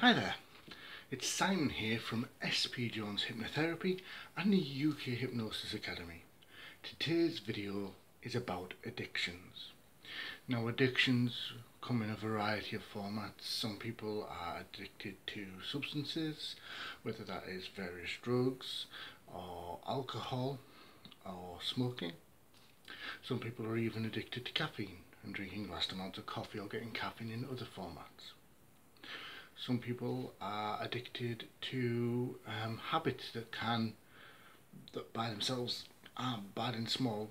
Hi there, it's Simon here from SPJones Hypnotherapy and the UK Hypnosis Academy. Today's video is about addictions. Now, addictions come in a variety of formats. Some people are addicted to substances, whether that is various drugs or alcohol or smoking. Some people are even addicted to caffeine and drinking vast amounts of coffee or getting caffeine in other formats. Some people are addicted to habits that by themselves are bad in small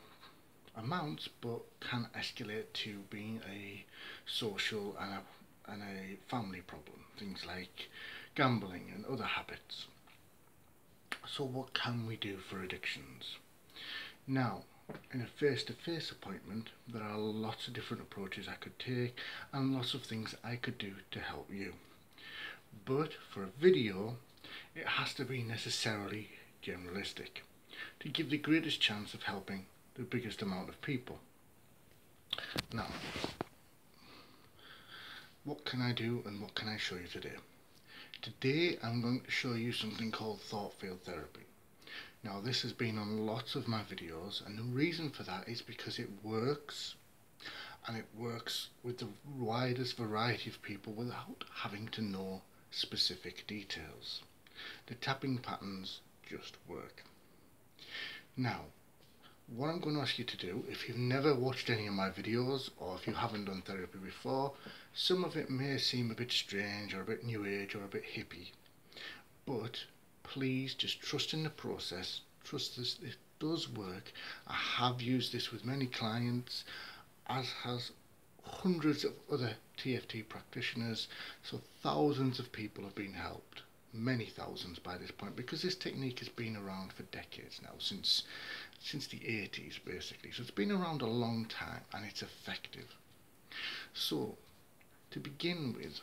amounts, but can escalate to being a social and a family problem. Things like gambling and other habits. So what can we do for addictions? Now, in a face-to-face appointment, there are lots of different approaches I could take and lots of things I could do to help you. But for a video, it has to be necessarily generalistic to give the greatest chance of helping the biggest amount of people. Now, what can I do and what can I show you today? Today I'm going to show you something called thought field therapy. Now, this has been on lots of my videos, and the reason for that is because it works, and it works with the widest variety of people without having to know specific details. The tapping patterns just work. Now, what I'm going to ask you to do, if you've never watched any of my videos or if you haven't done therapy before, some of it may seem a bit strange or a bit new age or a bit hippie, but please just trust in the process. Trust this, it does work. I have used this with many clients, as has hundreds of other TFT practitioners, so thousands of people have been helped, many thousands by this point, because this technique has been around for decades now, since the 80s basically, so it's been around a long time and it's effective. So to begin with,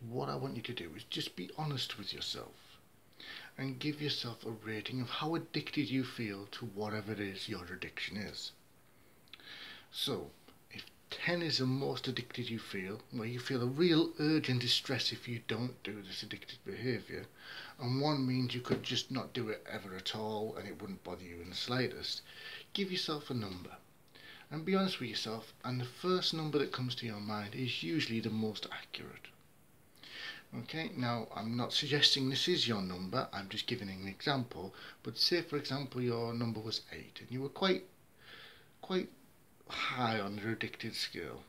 what I want you to do is just be honest with yourself and give yourself a rating of how addicted you feel to whatever it is your addiction is. So 10 is the most addicted you feel, where you feel a real urge and distress if you don't do this addictive behaviour, and 1 means you could just not do it ever at all and it wouldn't bother you in the slightest. Give yourself a number and be honest with yourself, and the first number that comes to your mind is usually the most accurate. Okay, now I'm not suggesting this is your number, I'm just giving an example, but say for example your number was 8 and you were quite high on the addicted scale.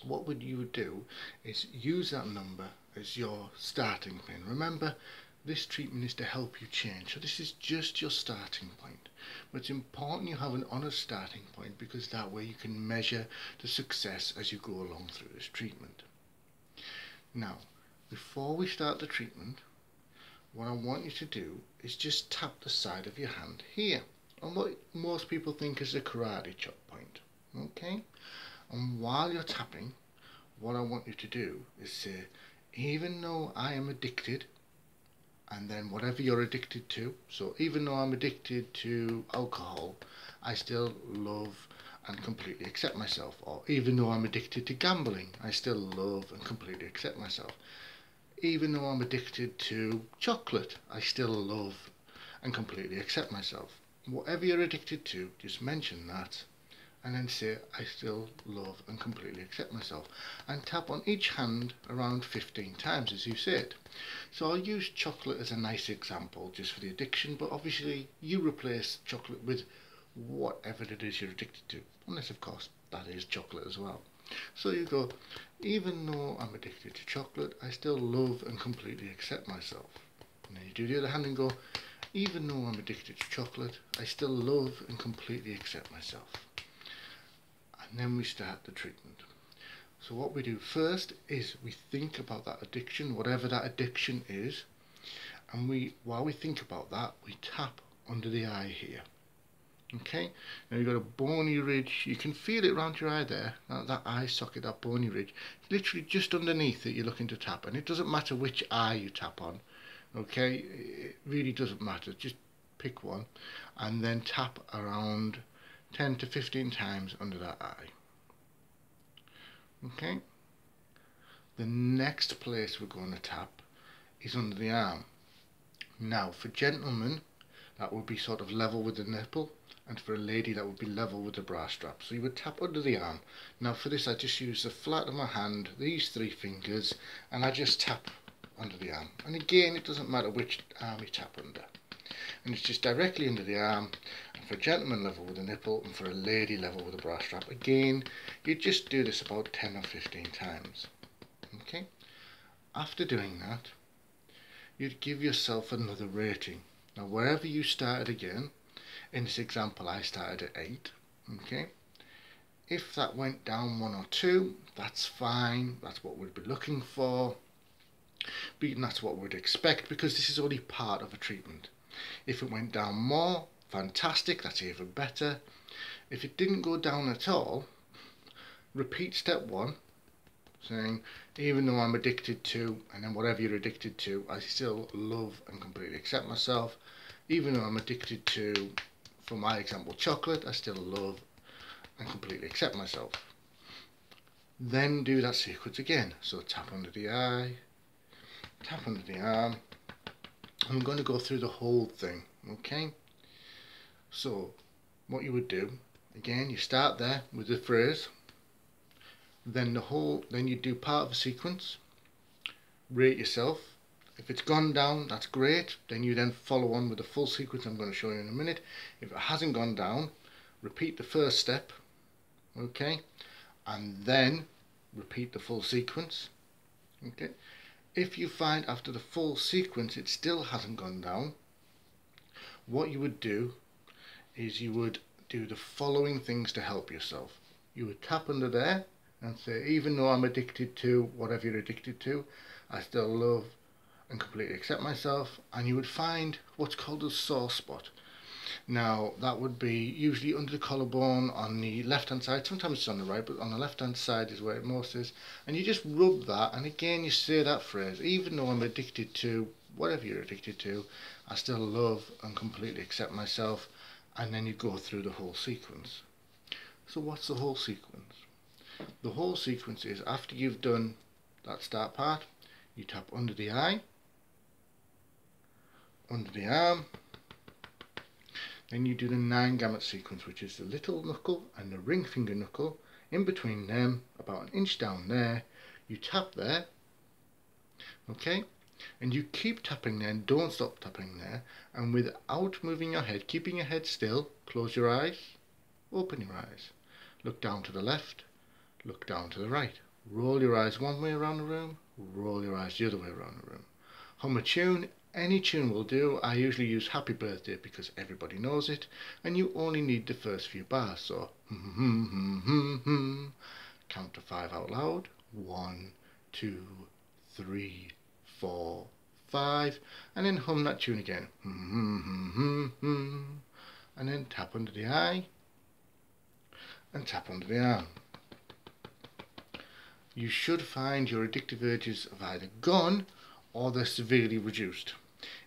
What you would do is use that number as your starting point. Remember, this treatment is to help you change, so this is just your starting point, but it's important you have an honest starting point, because that way you can measure the success as you go along through this treatment. Now, before we start the treatment, what I want you to do is just tap the side of your hand here on what most people think is a karate chop point. Okay? And while you're tapping, what I want you to do is say, even though I am addicted, and then whatever you're addicted to, so even though I'm addicted to alcohol, I still love and completely accept myself. Or even though I'm addicted to gambling, I still love and completely accept myself. Even though I'm addicted to chocolate, I still love and completely accept myself. Whatever you're addicted to, just mention that and then say, I still love and completely accept myself, and tap on each hand around 15 times as you say it. So I'll use chocolate as a nice example just for the addiction, but obviously you replace chocolate with whatever it is you're addicted to, unless of course that is chocolate as well. So you go, even though I'm addicted to chocolate, I still love and completely accept myself. And then you do the other hand and go, even though I'm addicted to chocolate, I still love and completely accept myself. And then we start the treatment. So what we do first is we think about that addiction, whatever that addiction is, and while we think about that, we tap under the eye here. Okay, now you've got a bony ridge, you can feel it around your eye there, that eye socket, that bony ridge, literally just underneath it you're looking to tap, and it doesn't matter which eye you tap on, okay, it really doesn't matter, just pick one, and then tap around 10 to 15 times under that eye. Okay, The next place we're going to tap is under the arm. Now for gentlemen, that would be sort of level with the nipple, and for a lady that would be level with the bra strap. So you would tap under the arm. Now for this I just use the flat of my hand, these 3 fingers, and I just tap under the arm. And again, it doesn't matter which arm you tap under. And it's just directly under the arm, and for a gentleman level with the nipple, and for a lady level with the bra strap. Again, you just do this about 10 or 15 times. Okay? After doing that, you'd give yourself another rating. Now wherever you started again, in this example I started at 8, okay? If that went down 1 or 2, that's fine, that's what we'd be looking for, and that's what we'd expect, because this is only part of a treatment. If it went down more, fantastic, that's even better. If it didn't go down at all, repeat step 1, saying, even though I'm addicted to, and then whatever you're addicted to, I still love and completely accept myself. Even though I'm addicted to, for my example, chocolate, I still love and completely accept myself. Then do that sequence again. So tap under the eye, tap under the arm. I'm going to go through the whole thing, okay? So what you would do, again, you start there with the phrase, then you do part of a sequence, rate yourself. If it's gone down, that's great. Then you follow on with the full sequence I'm going to show you in a minute. If it hasn't gone down, repeat the first step, okay, and then repeat the full sequence, okay. If you find after the full sequence it still hasn't gone down, what you would do is you would do the following things to help yourself. You would tap under there and say, even though I'm addicted to whatever you're addicted to, I still love and completely accept myself. And you would find what's called a sore spot. Now that would be usually under the collarbone on the left hand side, sometimes it's on the right, but on the left hand side is where it most is, and you just rub that, and again you say that phrase, even though I'm addicted to whatever you're addicted to, I still love and completely accept myself. And then you go through the whole sequence. So what's the whole sequence? The whole sequence is, after you've done that start part, you tap under the eye, under the arm, then you do the 9 gamut sequence, which is the little knuckle and the ring finger knuckle. In between them, about an inch down there, you tap there, okay, and you keep tapping there and don't stop tapping there, and without moving your head, keeping your head still, close your eyes, open your eyes, look down to the left, look down to the right, roll your eyes one way around the room, roll your eyes the other way around the room. Hum a tune, any tune will do. I usually use Happy Birthday because everybody knows it, and you only need the first few bars, so count to 5 out loud, 1, 2, 3, 4, 5, and then hum that tune again, and then tap under the eye and tap under the arm. You should find your addictive urges have either gone or they're severely reduced.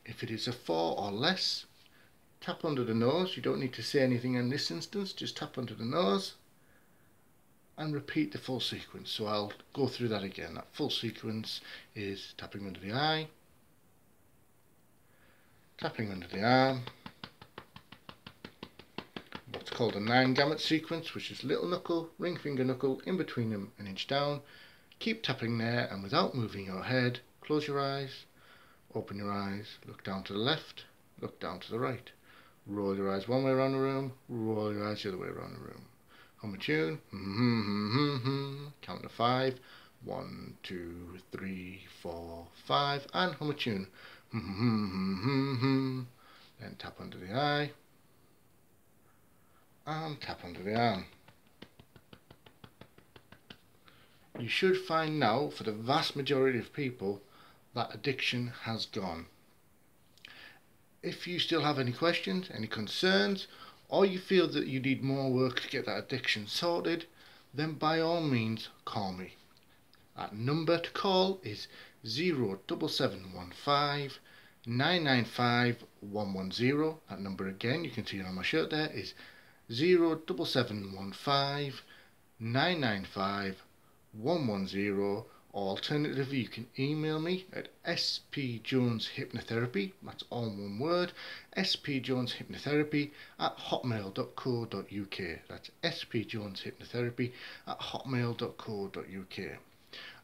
If it is a 4 or less, tap under the nose. You don't need to say anything in this instance, just tap under the nose and repeat the full sequence. So I'll go through that again. That full sequence is tapping under the eye, tapping under the arm, what's called a 9 gamut sequence, which is little knuckle, ring finger knuckle, in between them an inch down. Keep tapping there, and without moving your head, close your eyes, open your eyes, look down to the left, look down to the right, roll your eyes one way around the room, roll your eyes the other way around the room. Hum a tune, count to 5, 1, 2, 3, 4, 5, and hum a tune, then tap under the eye and tap under the arm. You should find now, for the vast majority of people, that addiction has gone. If you still have any questions, any concerns, or you feel that you need more work to get that addiction sorted, then by all means call me. That number to call is 07715 995 110. That number again, you can see it on my shirt there, is 07715 995 110, Alternatively, you can email me at SPJones Hypnotherapy, that's all one word, SPJones Hypnotherapy at hotmail.co.uk. That's SPJones Hypnotherapy at hotmail.co.uk.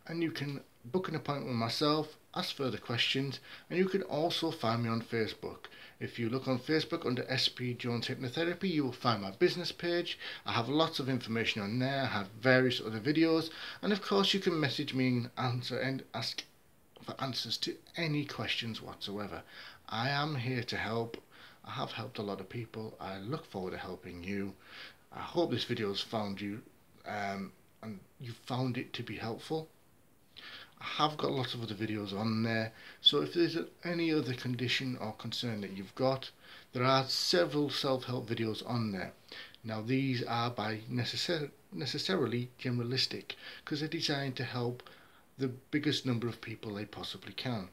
And you can book an appointment with myself, ask further questions, and you can also find me on Facebook. If you look on Facebook under SPJones Hypnotherapy, you will find my business page. I have lots of information on there. I have various other videos, and of course you can message me and ask for answers to any questions whatsoever. I am here to help. I have helped a lot of people. I look forward to helping you. I hope this video has found you and you found it to be helpful. I have got lots of other videos on there, so if there's any other condition or concern that you've got, there are several self-help videos on there. Now these are by necessarily generalistic, because they're designed to help the biggest number of people they possibly can.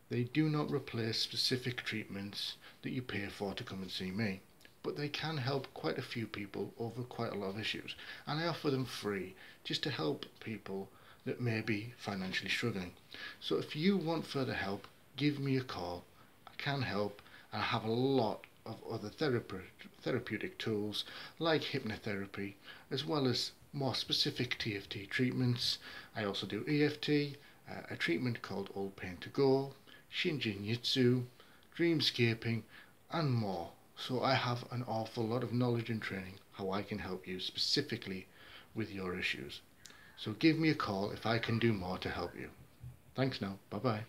They do not replace specific treatments that you pay for to come and see me, but they can help quite a few people over quite a lot of issues, and I offer them free just to help people that may be financially struggling. So if you want further help, give me a call. I can help, and I have a lot of other therapeutic tools like hypnotherapy, as well as more specific TFT treatments. I also do EFT, a treatment called Old Pain to Go, Shinjin Jitsu, dreamscaping, and more. So I have an awful lot of knowledge and training how I can help you specifically with your issues. So give me a call if I can do more to help you. Thanks now. Bye bye.